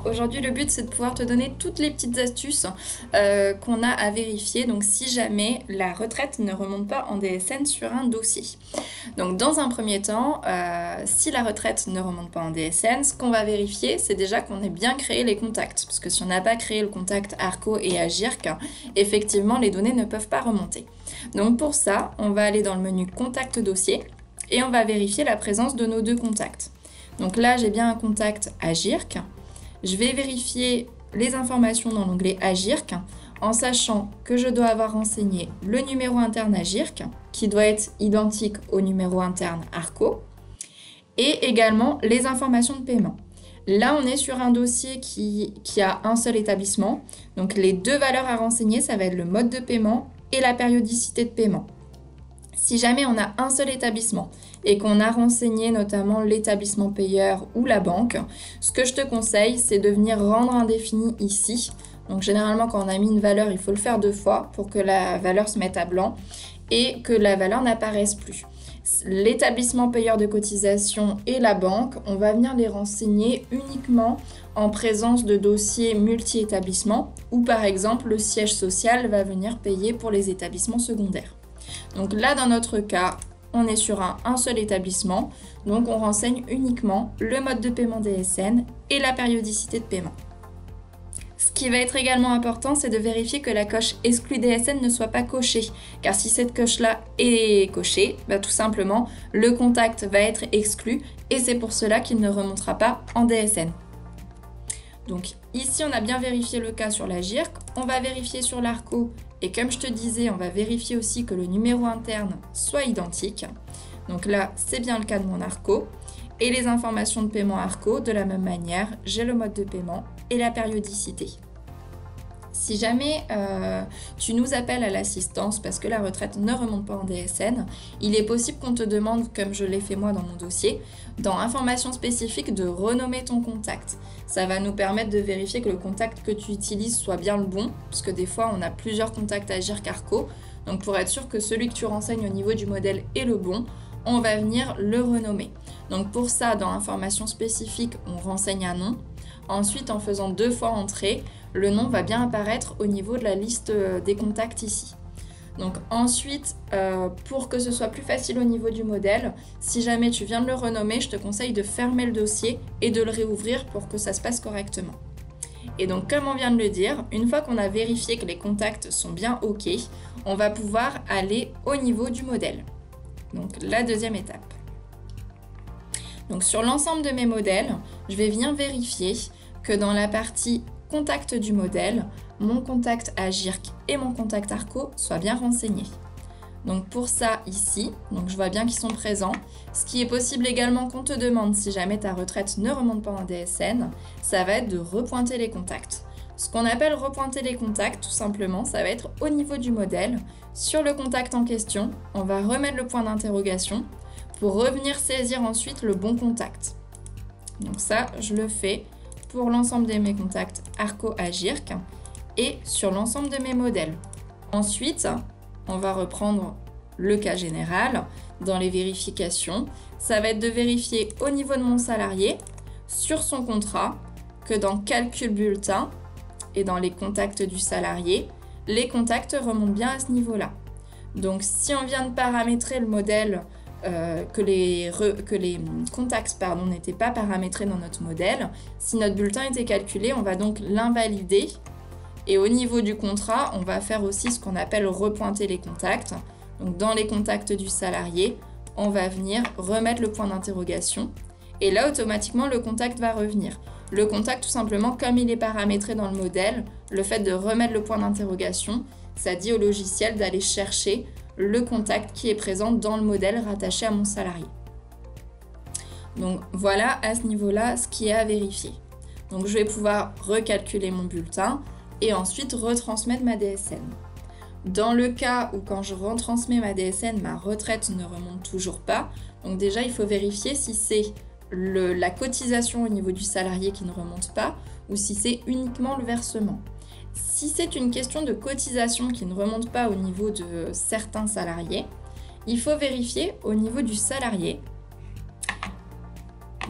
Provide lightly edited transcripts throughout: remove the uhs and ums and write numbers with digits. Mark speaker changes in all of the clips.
Speaker 1: Aujourd'hui, le but, c'est de pouvoir te donner toutes les petites astuces qu'on a à vérifier. Donc, si jamais la retraite ne remonte pas en DSN sur un dossier. Donc, dans un premier temps, si la retraite ne remonte pas en DSN, ce qu'on va vérifier, c'est déjà qu'on ait bien créé les contacts. Parce que si on n'a pas créé le contact ARCO et AGIRC, effectivement, les données ne peuvent pas remonter. Donc, pour ça, on va aller dans le menu Contact dossier et on va vérifier la présence de nos deux contacts. Donc là, j'ai bien un contact AGIRC. Je vais vérifier les informations dans l'onglet AGIRC en sachant que je dois avoir renseigné le numéro interne AGIRC qui doit être identique au numéro interne ARCO et également les informations de paiement. Là, on est sur un dossier qui a un seul établissement. Donc les deux valeurs à renseigner, ça va être le mode de paiement et la périodicité de paiement. Si jamais on a un seul établissement et qu'on a renseigné notamment l'établissement payeur ou la banque, ce que je te conseille, c'est de venir rendre indéfini ici. Donc généralement, quand on a mis une valeur, il faut le faire 2 fois pour que la valeur se mette à blanc et que la valeur n'apparaisse plus. L'établissement payeur de cotisation et la banque, on va venir les renseigner uniquement en présence de dossiers multi-établissements où par exemple le siège social va venir payer pour les établissements secondaires. Donc là, dans notre cas, on est sur un seul établissement, donc on renseigne uniquement le mode de paiement DSN et la périodicité de paiement. Ce qui va être également important, c'est de vérifier que la coche exclut DSN ne soit pas cochée, car si cette coche-là est cochée, tout simplement, le contact va être exclu et c'est pour cela qu'il ne remontera pas en DSN. Donc ici, on a bien vérifié le cas sur la GIRC, on va vérifier sur l'ARCO et comme je te disais, on va vérifier aussi que le numéro interne soit identique. Donc là, c'est bien le cas de mon ARCO. Et les informations de paiement ARCO, de la même manière, j'ai le mode de paiement et la périodicité. Si jamais tu nous appelles à l'assistance parce que la retraite ne remonte pas en DSN, il est possible qu'on te demande, comme je l'ai fait moi dans mon dossier, dans informations spécifiques de renommer ton contact. Ça va nous permettre de vérifier que le contact que tu utilises soit bien le bon, parce que des fois on a plusieurs contacts AGIRC ARCO, donc pour être sûr que celui que tu renseignes au niveau du modèle est le bon, on va venir le renommer. Donc pour ça, dans informations spécifiques, on renseigne un nom. Ensuite, en faisant 2 fois entrer, le nom va bien apparaître au niveau de la liste des contacts ici. Donc ensuite, pour que ce soit plus facile au niveau du modèle, si jamais tu viens de le renommer, je te conseille de fermer le dossier et de le réouvrir pour que ça se passe correctement. Et donc comme on vient de le dire, une fois qu'on a vérifié que les contacts sont bien OK, on va pouvoir aller au niveau du modèle. Donc la deuxième étape. Donc sur l'ensemble de mes modèles, je vais venir vérifier que dans la partie contact du modèle, mon contact AGIRC et mon contact ARCO soient bien renseignés. Donc pour ça ici, donc je vois bien qu'ils sont présents. Ce qui est possible également qu'on te demande si jamais ta retraite ne remonte pas en DSN, ça va être de repointer les contacts. Ce qu'on appelle repointer les contacts, tout simplement, ça va être au niveau du modèle. Sur le contact en question, on va remettre le point d'interrogation pour revenir saisir ensuite le bon contact. Donc ça, je le fais pour l'ensemble de mes contacts ARCO-AGIRC et sur l'ensemble de mes modèles. Ensuite, on va reprendre le cas général. Dans les vérifications, ça va être de vérifier au niveau de mon salarié, sur son contrat, que dans Calcul bulletin et dans les contacts du salarié, les contacts remontent bien à ce niveau-là. Donc si on vient de paramétrer le modèle, que les contacts n'étaient pas paramétrés dans notre modèle, si notre bulletin était calculé, on va donc l'invalider. Et au niveau du contrat, on va faire aussi ce qu'on appelle repointer les contacts. Donc dans les contacts du salarié, on va venir remettre le point d'interrogation. Et là, automatiquement, le contact va revenir. Le contact, tout simplement, comme il est paramétré dans le modèle, le fait de remettre le point d'interrogation, ça dit au logiciel d'aller chercher le contact qui est présent dans le modèle rattaché à mon salarié. Donc voilà à ce niveau-là ce qui est à vérifier. Donc je vais pouvoir recalculer mon bulletin et ensuite retransmettre ma DSN. Dans le cas où quand je retransmets ma DSN, ma retraite ne remonte toujours pas, donc déjà il faut vérifier si c'est la cotisation au niveau du salarié qui ne remonte pas ou si c'est uniquement le versement. Si c'est une question de cotisation qui ne remonte pas au niveau de certains salariés, il faut vérifier au niveau du salarié,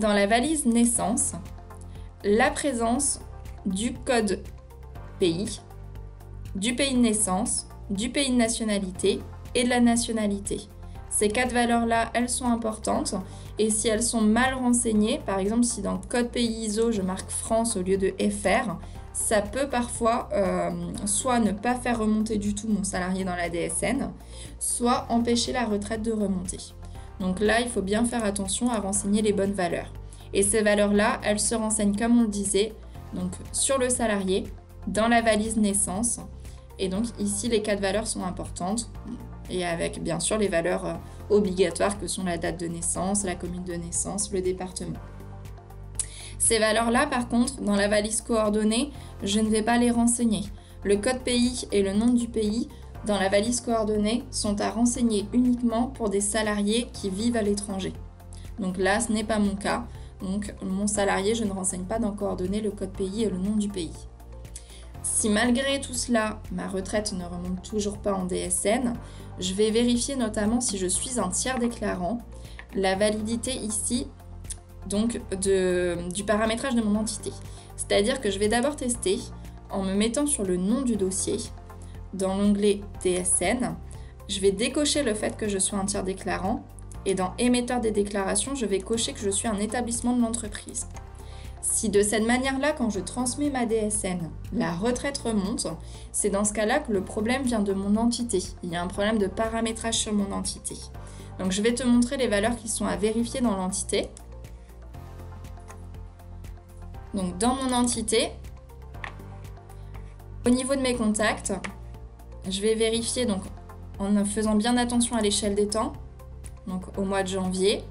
Speaker 1: dans la valise naissance, la présence du code pays, du pays de naissance, du pays de nationalité et de la nationalité. Ces 4 valeurs-là, elles sont importantes et si elles sont mal renseignées, par exemple si dans le code pays ISO je marque France au lieu de FR, ça peut parfois soit ne pas faire remonter du tout mon salarié dans la DSN, soit empêcher la retraite de remonter. Donc là, il faut bien faire attention à renseigner les bonnes valeurs. Et ces valeurs-là, elles se renseignent comme on le disait, donc sur le salarié, dans la valise naissance. Et donc ici, les 4 valeurs sont importantes et avec bien sûr les valeurs obligatoires que sont la date de naissance, la commune de naissance, le département. Ces valeurs-là, par contre, dans la valise coordonnées, je ne vais pas les renseigner. Le code pays et le nom du pays, dans la valise coordonnée, sont à renseigner uniquement pour des salariés qui vivent à l'étranger. Donc là, ce n'est pas mon cas. Donc, mon salarié, je ne renseigne pas dans coordonnées le code pays et le nom du pays. Si malgré tout cela, ma retraite ne remonte toujours pas en DSN, je vais vérifier notamment si je suis un tiers déclarant, la validité ici donc du paramétrage de mon entité. C'est-à-dire que je vais d'abord tester en me mettant sur le nom du dossier. Dans l'onglet DSN, je vais décocher le fait que je sois un tiers déclarant et dans émetteur des déclarations, je vais cocher que je suis un établissement de l'entreprise. Si de cette manière-là, quand je transmets ma DSN, la retraite remonte, c'est dans ce cas-là que le problème vient de mon entité. Il y a un problème de paramétrage sur mon entité. Donc je vais te montrer les valeurs qui sont à vérifier dans l'entité. Donc dans mon entité, au niveau de mes contacts, je vais vérifier donc, en faisant bien attention à l'échelle des temps, donc au mois de janvier,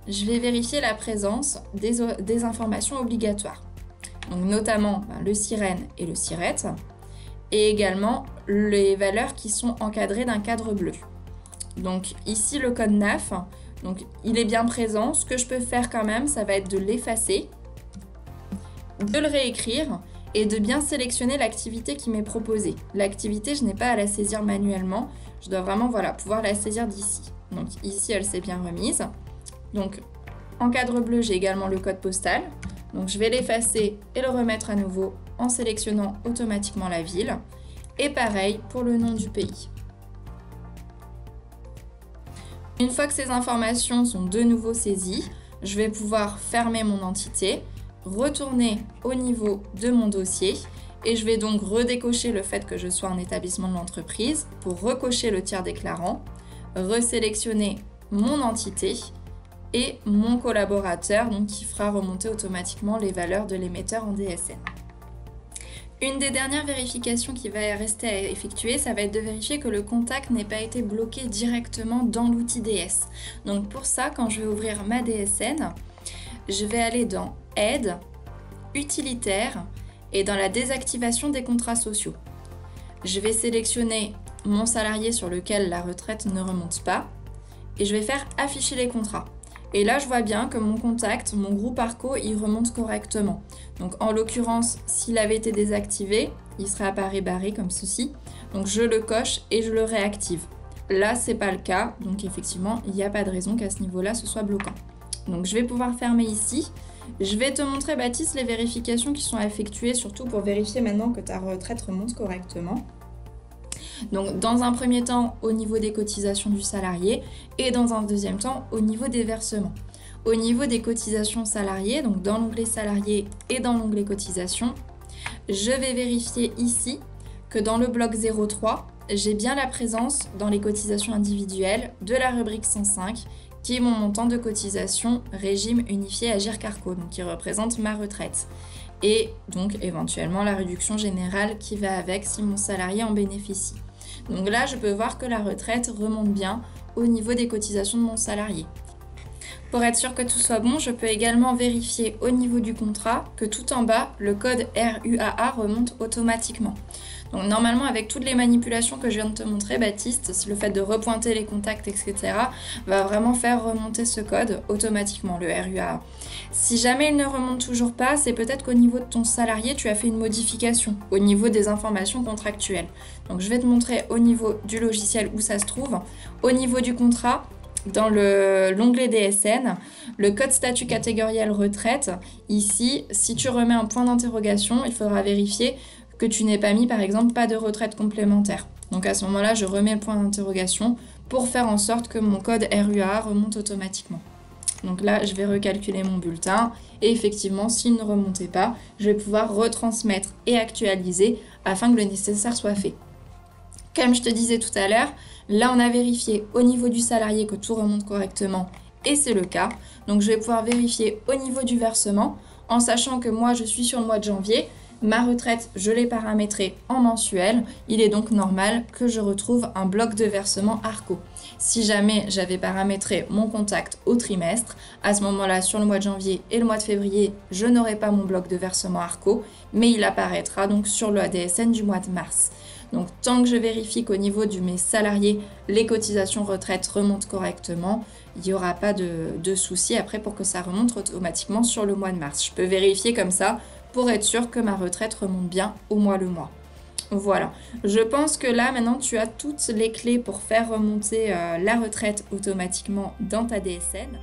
Speaker 1: je vais vérifier la présence des informations obligatoires. Donc notamment le SIREN et le SIRET, et également les valeurs qui sont encadrées d'un cadre bleu. Donc ici le code NAF, donc il est bien présent. Ce que je peux faire quand même, ça va être de l'effacer, de le réécrire et de bien sélectionner l'activité qui m'est proposée. L'activité, je n'ai pas à la saisir manuellement, je dois vraiment pouvoir la saisir d'ici. Donc ici, elle s'est bien remise. Donc en cadre bleu, j'ai également le code postal. Donc je vais l'effacer et le remettre à nouveau en sélectionnant automatiquement la ville. Et pareil pour le nom du pays. Une fois que ces informations sont de nouveau saisies, je vais pouvoir fermer mon entité, retourner au niveau de mon dossier et je vais donc redécocher le fait que je sois un établissement de l'entreprise pour recocher le tiers déclarant, resélectionner mon entité et mon collaborateur donc, qui fera remonter automatiquement les valeurs de l'émetteur en DSN. Une des dernières vérifications qui va rester à effectuer, ça va être de vérifier que le contact n'ait pas été bloqué directement dans l'outil DS. Donc pour ça, quand je vais ouvrir ma DSN, je vais aller dans Aide, Utilitaire et dans la désactivation des contrats sociaux. Je vais sélectionner mon salarié sur lequel la retraite ne remonte pas et je vais faire afficher les contrats. Et là, je vois bien que mon contact, mon groupe ARCO, il remonte correctement. Donc en l'occurrence, s'il avait été désactivé, il serait apparu barré comme ceci. Donc je le coche et je le réactive. Là, c'est pas le cas, donc effectivement, il n'y a pas de raison qu'à ce niveau-là, ce soit bloquant. Donc je vais pouvoir fermer ici. Je vais te montrer, Baptiste, les vérifications qui sont effectuées, surtout pour vérifier maintenant que ta retraite remonte correctement. Donc dans un premier temps au niveau des cotisations du salarié et dans un deuxième temps au niveau des versements. Au niveau des cotisations salariées, donc dans l'onglet salarié et dans l'onglet cotisations, je vais vérifier ici que dans le bloc 03, j'ai bien la présence dans les cotisations individuelles de la rubrique 105 qui est mon montant de cotisation régime unifié Agirc Arrco, donc qui représente ma retraite. Et donc éventuellement la réduction générale qui va avec si mon salarié en bénéficie. Donc là, je peux voir que la retraite remonte bien au niveau des cotisations de mon salarié. Pour être sûr que tout soit bon, je peux également vérifier au niveau du contrat que tout en bas, le code RUAA remonte automatiquement. Donc normalement, avec toutes les manipulations que je viens de te montrer, Baptiste, le fait de repointer les contacts, etc., va vraiment faire remonter ce code automatiquement, le RUAA. Si jamais il ne remonte toujours pas, c'est peut-être qu'au niveau de ton salarié, tu as fait une modification au niveau des informations contractuelles. Donc je vais te montrer au niveau du logiciel où ça se trouve. Au niveau du contrat, dans l'onglet DSN, le code statut catégoriel retraite, ici, si tu remets un point d'interrogation, il faudra vérifier que tu n'aies pas mis, par exemple, pas de retraite complémentaire. Donc à ce moment-là, je remets le point d'interrogation pour faire en sorte que mon code RUA remonte automatiquement. Donc là, je vais recalculer mon bulletin et effectivement, s'il ne remontait pas, je vais pouvoir retransmettre et actualiser afin que le nécessaire soit fait. Comme je te disais tout à l'heure, là, on a vérifié au niveau du salarié que tout remonte correctement et c'est le cas. Donc je vais pouvoir vérifier au niveau du versement en sachant que moi, je suis sur le mois de janvier. Ma retraite, je l'ai paramétrée en mensuel. Il est donc normal que je retrouve un bloc de versement ARCO. Si jamais j'avais paramétré mon contact au trimestre, à ce moment-là, sur le mois de janvier et le mois de février, je n'aurai pas mon bloc de versement ARCO, mais il apparaîtra donc sur le ADSN du mois de mars. Donc tant que je vérifie qu'au niveau de mes salariés, les cotisations retraite remontent correctement, il n'y aura pas de souci après pour que ça remonte automatiquement sur le mois de mars. Je peux vérifier comme ça pour être sûr que ma retraite remonte bien au mois le mois. Voilà, je pense que là maintenant tu as toutes les clés pour faire remonter la retraite automatiquement dans ta DSN.